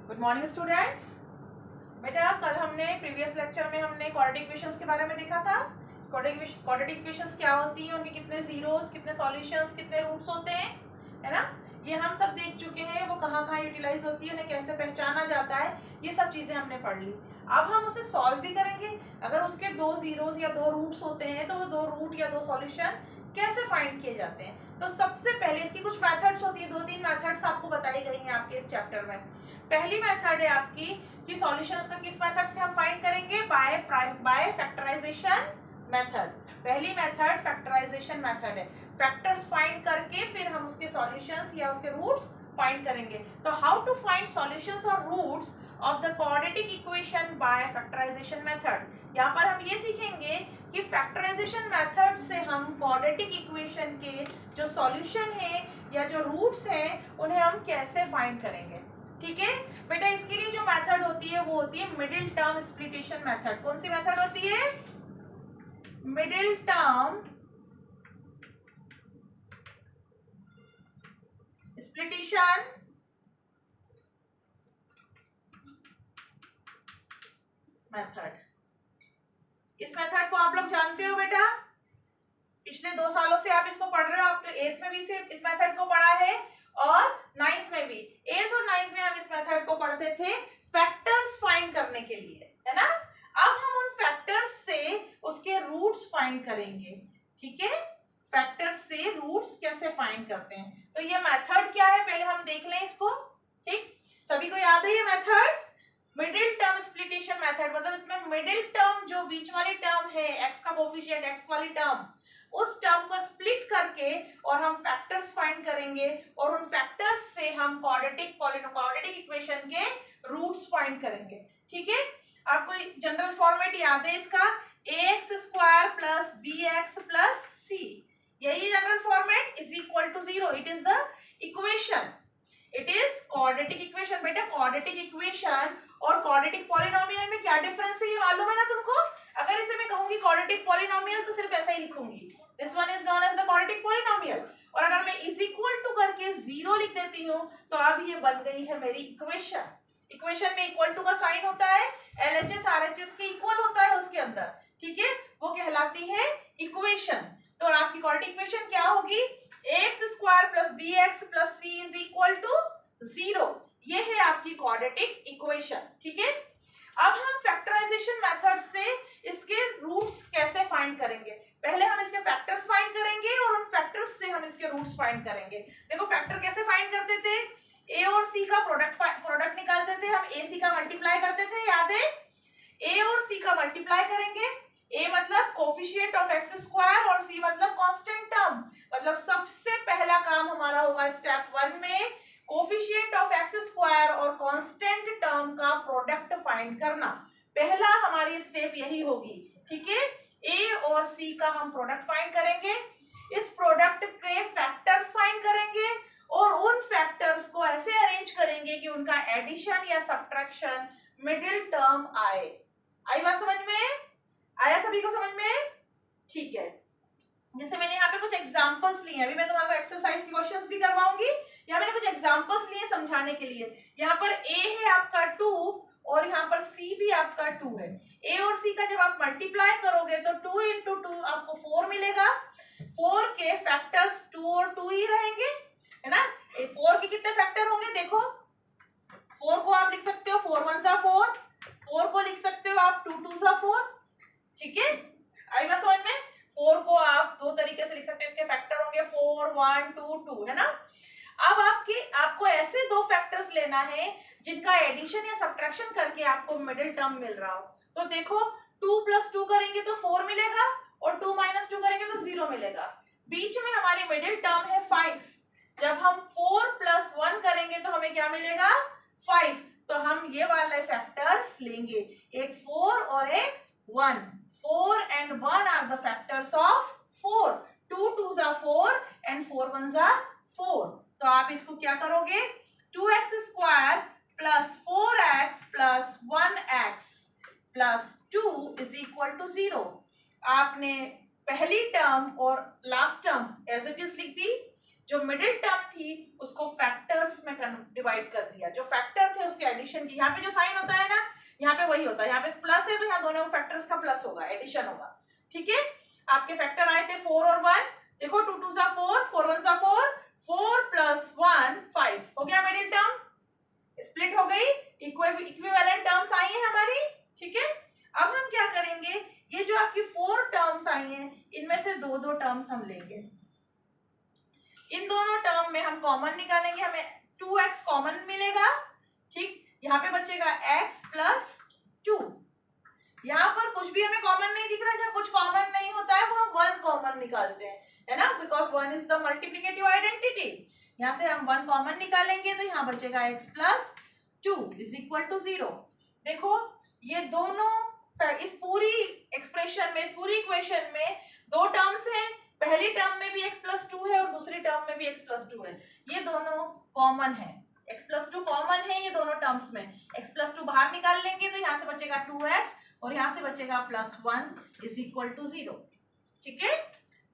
Good morning students. बेटा कल हमने प्रीवियस लेक्चर में हमने क्वाड्रेटिक इक्वेशंस के बारे में देखा था। क्वाड्रेटिक इक्वेशंस क्या होती हैं, उनके कितने जीरोस, कितने सॉल्यूशंस, कितने रूट्स होते हैं, है ना। ये हम सब देख चुके हैं। वो कहाँ कहाँ यूटिलाइज होती है, उन्हें कैसे पहचाना जाता है, ये सब चीजें हमने पढ़ ली। अब हम उसे सॉल्व भी करेंगे। अगर उसके दो जीरोस या दो रूट्स होते हैं तो वो दो रूट या दो सॉल्यूशन कैसे फाइंड किए जाते हैं। तो सबसे पहले इसकी कुछ मेथड्स होती है, 2-3 मेथड्स आपको बताई गई हैं आपके इस चैप्टर में। पहली मेथड है आपकी कि सॉल्यूशंस को किस मेथड से हम फाइंड करेंगे, बाय फैक्टराइजेशन मेथड। पहली मेथड फैक्टराइजेशन मेथड है। फैक्टर्स फाइंड करके फिर हम उसके सॉल्यूशंस या उसके रूट्स फाइंड करेंगे। तो हाउ टू फाइंड सॉल्यूशंस और roots of the quadratic equation by factorisation method. यहाँ पर हम ये सीखेंगे कि फैक्टराइजेशन मेथड से हम क्वाड्रेटिक इक्वेशन के जो सॉल्यूशन है या जो रूट्स हैं उन्हें हम कैसे फाइंड करेंगे। ठीक है बेटा, इसके लिए जो मेथड होती है वो होती है मिडिल टर्म स्प्लिटेशन मेथड। कौन सी मेथड होती है? Middle term splitation method. इस मेथड को आप लोग जानते हो बेटा, पिछले 2 सालों से आप इसको पढ़ रहे हो। आप 8th में भी सिर्फ इस मेथड को पढ़ा है और 9th में भी। 8th और 9th में हम इस मेथड को पढ़ते थे फैक्टर्स फाइंड करने के लिए, है ना। अब हम उन फैक्टर्स से उसके रूट्स फाइंड करेंगे। ठीक है, फैक्टर्स से रूट्स कैसे फाइंड करते हैं। तो ये मेथड क्या है पहले हम देख लें इसको। ठीक, सभी को याद है ये method? Middle term splitation method. मतलब इसमें मिडिल टर्म जो बीच वाली टर्म है, एक्स का कोफिशिएंट, एक्स वाली टर्म, उस टर्म को स्प्लिट करके और हम फैक्टर्स फाइंड करेंगे और उन फैक्टर्स से हम क्वाड्रेटिक इक्वेशन के रूट्स फाइंड करेंगे। ठीक है, आपको जनरल फॉर्मेट याद है इसका, ax square plus bx plus c। यही general format is equal to 0। It is the equation, it is quadratic equation. बेटा क्वाड्रेटिक इक्वेशन और क्वाड्रेटिक पॉलिनोमियल में क्या डिफरेंस है ये मालूम है ना तुमको? अगर इसे मैं कहूंगी क्वाड्रेटिक पॉलिनोमियल तो सिर्फ ऐसा ही लिखूंगी, this one is known as the quadratic polynomial. और अगर मैं इज इक्वल टू करके 0 लिख देती हूँ तो अब ये बन गई है मेरी इक्वेशन। इक्वेशन में इक्वल टू का साइन होता है, एलएचएस आरएचएस के इक्वल होता है उसके अंदर। ठीक है, वो कहलाती है इक्वेशन। तो आपकी क्वाड्रेटिक इक्वेशन क्या होगी? ax square plus bx plus c is equal to 0। ये है आपकी क्वाड्रेटिक इक्वेशन। ठीक है, अब हम फैक्टराइजेशन मेथड से इसके रूट्स कैसे फाइंड करेंगे। पहले हम इसके फैक्टर्स फाइंड करेंगे और उन फैक्टर्स से हम इसके रूट्स फाइंड करेंगे। देखो फैक्टर कैसे फाइंड करते थे, a और c का प्रोडक्ट निकालते थे हम, a c का मल्टीप्लाई करते थे, याद है? a और c का मल्टीप्लाई करेंगे, a मतलब कोफिशिएंट ऑफ एक्स स्क्वायर और c मतलब कांस्टेंट टर्म। मतलब सबसे पहला काम हमारा होगा स्टेप 1 में कोफिशिएंट ऑफ एक्स स्क्वायर और कांस्टेंट टर्म का प्रोडक्ट फाइंड करना। पहला हमारी स्टेप यही होगी। ठीक है, a और c का हम प्रोडक्ट फाइंड करेंगे, इस प्रोडक्ट के फैक्टर्स फाइंड करेंगे और उन फैक्टर्स को ऐसे अरेंज करेंगे कि उनका एडिशन या सब्ट्रैक्शन मिडिल टर्म आए। आई बात समझ में? आया सभी को समझ में? ठीक है, जैसे मैंने यहाँ पे कुछ एग्जांपल्स लिए हैं, अभी मैं तुम्हारे एक्सरसाइज के क्वेश्चंस भी करवाऊंगी। यहाँ मैंने कुछ एग्जांपल्स लिए समझाने के लिए। यहाँ पर a है आपका 2 और यहाँ पर c भी आपका 2 है। a और c का जब आप मल्टीप्लाई करोगे तो 2 इंटू 2 आपको 4 मिलेगा। 4 के फैक्टर्स 2 और 2 ही रहेंगे, है ना। 4 के कितने फैक्टर होंगे देखो, 4 को आप लिख सकते हो 4 1 4, 4 को लिख सकते हो आप 2 2 4। ठीक है, आई बात समझ में? 4 को आप दो तरीके से लिख सकते हो, इसके फैक्टर होंगे 4 1 2 2, है ना। अब आपको ऐसे दो फैक्टर्स लेना है जिनका एडिशन या सब्ट्रैक्शन करके आपको मिडिल टर्म मिल रहा हो। तो देखो 2 + 2 करेंगे तो 4 मिलेगा और 2 - 2 करेंगे तो 0 मिलेगा। बीच में हमारी मिडिल टर्म है 5। जब हम 4 + 1 करेंगे तो हमें क्या मिलेगा? 5। तो हम ये वाले फैक्टर्स लेंगे, एक 4 और एक 1। 4 and 1 are the factors of 4. 2 2s are 4 and 4 1s are 4. तो आप इसको क्या करोगे? 2x square plus 4x plus 1x plus 2 is equal to 0। आपने पहली टर्म और last term as it is लिख दी। जो मिडिल टर्म थी उसको फैक्टर्स में डिवाइड कर दिया, जो फैक्टर थे उसके एडिशन की, यहाँ पे जो साइन होता है ना यहाँ पे वही होता है, यहाँ पे प्लस है तो यहाँ दोनों फैक्टर्स का प्लस होगा, एडिशन होगा। ठीक है, आपके फैक्टर आए थे 4 और 1, देखो 2 2 सा 4, 4 1 सा 4, 4 प्लस 1 5 हो गया, मिडिल टर्म स्प्लिट हो गई, इक्विवेलेंट टर्म्स आई है हमारी। ठीक है, अब हम क्या करेंगे, ये जो आपकी 4 टर्म्स आई हैं इनमें से दो दो टर्म्स हम लेंगे, इन दोनों टर्म में हम कॉमन निकालेंगे, हमें 2x कॉमन मिलेगा। ठीक, यहाँ पे बचेगा x प्लस 2, यहाँ पर कुछ भी हमें कॉमन नहीं दिख रहा, जहाँ कुछ कॉमन नहीं होता है वो हम 1 कॉमन निकालते हैं, है ना, because 1 is the multiplicative identity. यहाँ से हम 1 कॉमन निकालेंगे तो यहाँ बचेगा x plus 2 is equal to 0। देखो ये दोनों इस पूरी एक्सप्रेशन में, इस पूरी इक्वेशन में दो टर्म्स हैं, पहली टर्म में भी x प्लस 2 है और दूसरी टर्म में भी x प्लस 2 है, ये दोनों कॉमन है, x प्लस 2 कॉमन है ये दोनों टर्म्स में, x प्लस 2 बाहर निकाल लेंगे तो यहाँ से बचेगा 2x और यहाँ से बचेगा प्लस 1 इज इक्वल टू 0। ठीक है,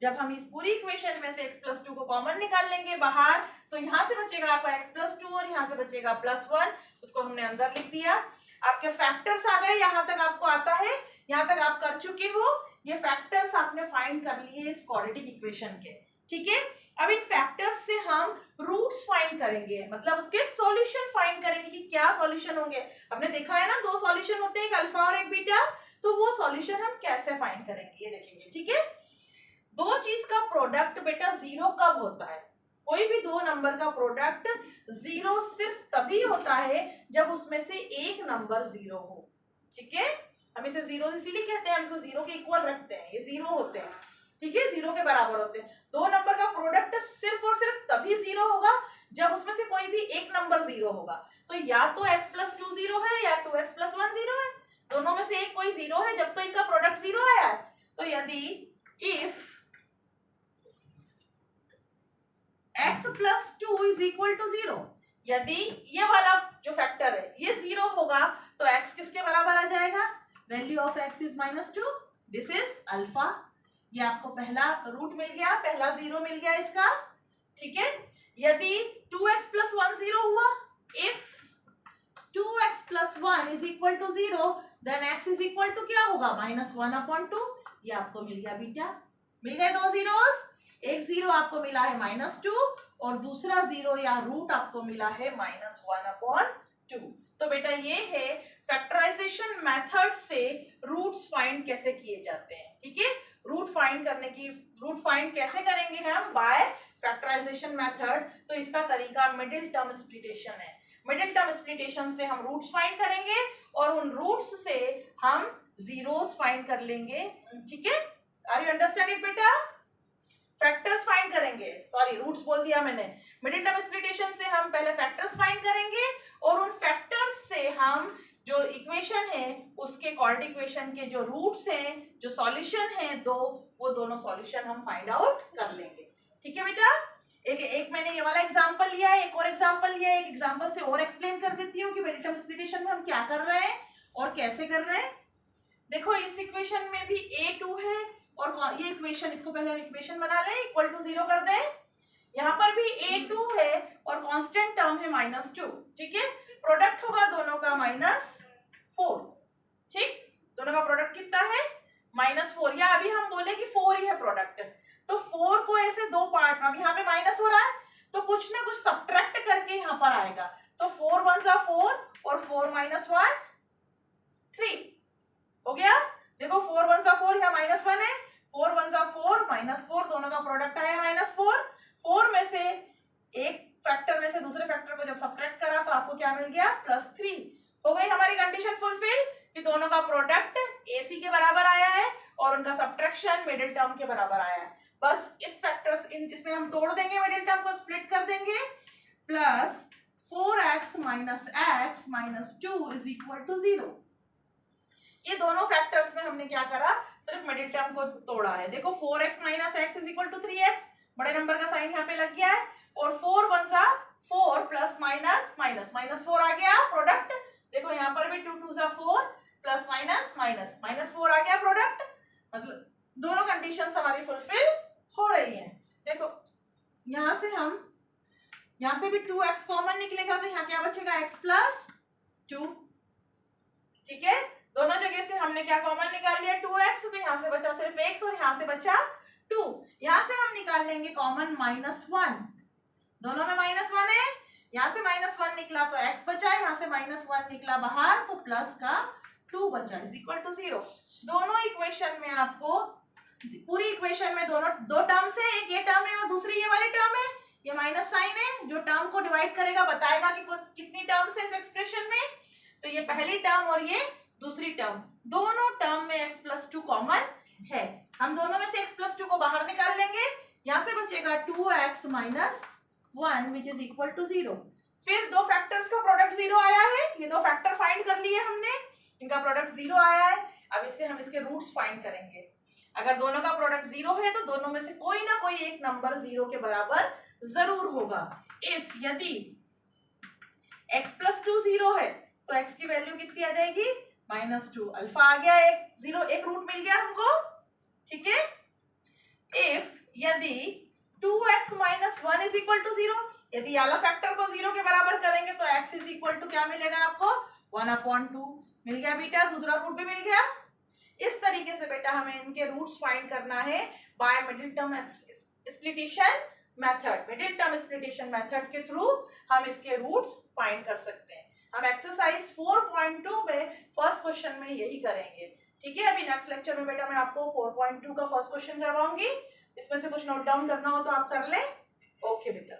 जब हम इस पूरी इक्वेशन में से x प्लस 2 को कॉमन निकाल लेंगे बाहर तो यहाँ से बचेगा आपका x प्लस 2 और यहाँ से बचेगा प्लस 1, उसको हमने अंदर लिख दिया। आपके फैक्टर्स आ गए, यहाँ तक आपको आता है, यहाँ तक आप कर चुके हो, ये फैक्टर्स आपने फाइंड कर लिए इस क्वाड्रेटिक इक्वेशन के। ठीक है, अब इन फैक्टर्स से हम रूट्स फाइंड करेंगे, मतलब उसके सॉल्यूशन फाइंड करेंगे कि क्या सॉल्यूशन होंगे। हमने देखा है ना दो सॉल्यूशन होते हैं, एक अल्फा और एक बीटा, तो वो सॉल्यूशन हम कैसे फाइंड करेंगे ये देखेंगे। ठीक है, दो चीज का प्रोडक्ट बेटा 0 कब होता है, कोई भी दो नंबर का प्रोडक्ट 0 सिर्फ तभी होता है जब उसमें से एक नंबर 0 हो। ठीक है, हम इसे 0 इसीलिए कहते हैं, हम इसको 0 के इक्वल रखते हैं, ये 0 होते हैं। ठीक है, 0 के बराबर होते हैं। दो नंबर का प्रोडक्ट सिर्फ और सिर्फ तभी 0 होगा जब उसमें से कोई भी एक नंबर 0 होगा, तो या तो x प्लस 2 0 है या 2x प्लस 1 0 है, दोनों में से एक कोई 0 है जब तो इनका प्रोडक्ट 0 आया है। तो यदि if x plus 2 is equal to 0, यदि ये वाला जो फैक्टर है ये 0 होगा तो x किसके बराबर आ जाएगा, value of x is -2, this is alpha. ये आपको पहला रूट मिल गया, पहला 0 मिल गया इसका। ठीक है, यदि 2x प्लस 1 0 हुआ, if 2x plus 1 is equal to 0 then x is equal to क्या होगा, -1/2, ये आपको मिल गया बीटा। मिल गए दो जीरोस, एक 0 आपको मिला है -2 और दूसरा 0 या रूट आपको मिला है -1/2। तो बेटा ये है फैक्टराइजेशन मेथड से रूट्स फाइंड कैसे किए जाते हैं। ठीक है, रूट फाइंड कैसे करेंगे हम, बाय फैक्टराइजेशन मेथड। तो इसका तरीका मिडिल टर्म स्प्लिटेशन है, मिडिल टर्म स्प्लिटेशन से हम रूट्स फाइंड करेंगे और उन रूट्स से हम जीरोस फाइंड कर लेंगे। ठीक है, आर यू अंडरस्टैंड इट बेटा, फैक्टर्स फाइंड करेंगे, सॉरी रूट्स बोल दिया मैंने। मिडिल टर्म स्प्लिटेशन से हम पहले फैक्टर्स फाइंड करेंगे और उन फैक्टर्स से हम जो इक्वेशन है उसके क्वाड्रेटिक इक्वेशन के जो रूट्स हैं, जो सॉल्यूशन हैं दो, वो दोनों सॉल्यूशन हम फाइंड आउट कर लेंगे। ठीक है बेटा, एक मैंने ये वाला एग्जांपल लिया है, एक और एग्जांपल लिया है, एक एग्जांपल से और एक्सप्लेन कर देती हूँ कि मिडिल टर्म स्प्लिटेशन में हम क्या कर रहे हैं और कैसे कर रहे हैं। देखो इस इक्वेशन में भी a2 है और ये इक्वेशन, इसको पहले हम इक्वेशन बना लें, इक्वल टू 0 कर दें। यहाँ पर भी a2 है और कांस्टेंट टर्म है -2। ठीक है, प्रोडक्ट होगा दोनों का -4। ठीक, दोनों का प्रोडक्ट कितना है, -4, या अभी हम बोले कि 4 ही है प्रोडक्ट, तो 4 को ऐसे दो पार्ट में, अब यहाँ पे माइनस हो रहा है तो कुछ ना कुछ सब्ट्रैक्ट करके यहाँ पर आएगा, तो 4 1 सा 4 और 4 - 1 3 हो गया। देखो 4 1 सा 4, यहाँ -1 है, 4 1 सा 4 -4, दोनों का प्रोडक्ट आया -4। 4 में से एक फैक्टर में से दूसरे फैक्टर को जब सब्ट्रैक्ट करा तो आपको क्या मिल गया, +3। हो गई हमारी कंडीशन फुलफिल कि दोनों का प्रोडक्ट AC के बराबर आया है और उनका सब्ट्रैक्शन मिडिल टर्म के बराबर आया है। बस इस फैक्टर्स इसमें हम तोड़ देंगे, मिडिल टर्म को स्प्लिट कर देंगे, +4x - x - 2 is equal to 0। ये दोनों फैक्टर्स में हमने क्या करा, सिर्फ मिडिल टर्म को तोड़ा है। देखो 4x - x is equal to 3x, बड़े नंबर का साइन यहाँ पे लग गया है, और 4 1 सा 4 प्लस माइनस -4 आ गया प्रोडक्ट। देखो यहाँ पर भी 2 2 सा 4 प्लस -4 आ गया प्रोडक्ट, मतलब दोनों कंडीशंस हमारी फुलफिल हो रही हैं। देखो यहाँ से हम, यहाँ से भी 2x कॉमन निकलेगा तो यहाँ क्या बचेगा, x प्लस 2। ठीक है, दोनों जगह से हमने क्या कॉमन निकाल लिया, 2x, तो यहाँ से बचा सिर्फ x और यहाँ से बचा 2। यहाँ से हम निकाल लेंगे कॉमन -1, दोनों में -1 है, यहाँ से -1 निकला तो x बचा, यहाँ से -1 निकला बाहर तो प्लस का 2 बचा, इज इक्वल टू 0। दोनों इक्वेशन में आपको, पूरी इक्वेशन में दोनों दो टर्म्स है, एक ये टर्म है और दूसरी ये वाली टर्म है, ये माइनस साइन है जो टर्म को डिवाइड करेगा, बताएगा कि कितनी टर्म्स है इस एक्सप्रेशन में। तो ये पहली टर्म और ये दूसरी टर्म, दोनों टर्म में x प्लस 2 कॉमन है। हम दोनों में से x प्लस 2 को बाहर निकाल लेंगे, यहाँ से बचेगा 2x minus 1 which is equal to 0। फिर दो फैक्टर्स का प्रोडक्ट 0 आया है, ये दो फैक्टर फाइंड कर लिए हमने, इनका प्रोडक्ट 0 आया है। अब इससे हम इसके रूट्स फाइंड करेंगे। अगर दोनों का प्रोडक्ट 0 है तो दोनों में से कोई ना कोई एक नंबर 0 के बराबर जरूर होगा। इफ यदि x प्लस 2 0 है तो x की वैल्यू कितनी आ जाएगी, -2। अल्फा आ गया, एक 0, एक रूट मिल गया हमको। ठीक है, इफ यदि 2x minus 1 is equal to 0, यदि वाला फैक्टर को 0 के बराबर करेंगे तो x इज इक्वल टू क्या मिलेगा आपको, 1/2 मिल गया बेटा, दूसरा रूट भी मिल गया। इस तरीके से बेटा हमें इनके रूट्स फाइंड करना है by middle term splitation method. Middle term splitation method के थ्रू हम इसके रूट्स फाइंड कर सकते हैं। हम एक्सरसाइज 4.2 में फर्स्ट क्वेश्चन में यही करेंगे। ठीक है, अभी नेक्स्ट लेक्चर में बेटा मैं आपको 4.2 का फर्स्ट क्वेश्चन करवाऊंगी, इसमें से कुछ नोट डाउन करना हो तो आप कर ले। ओके बेटा।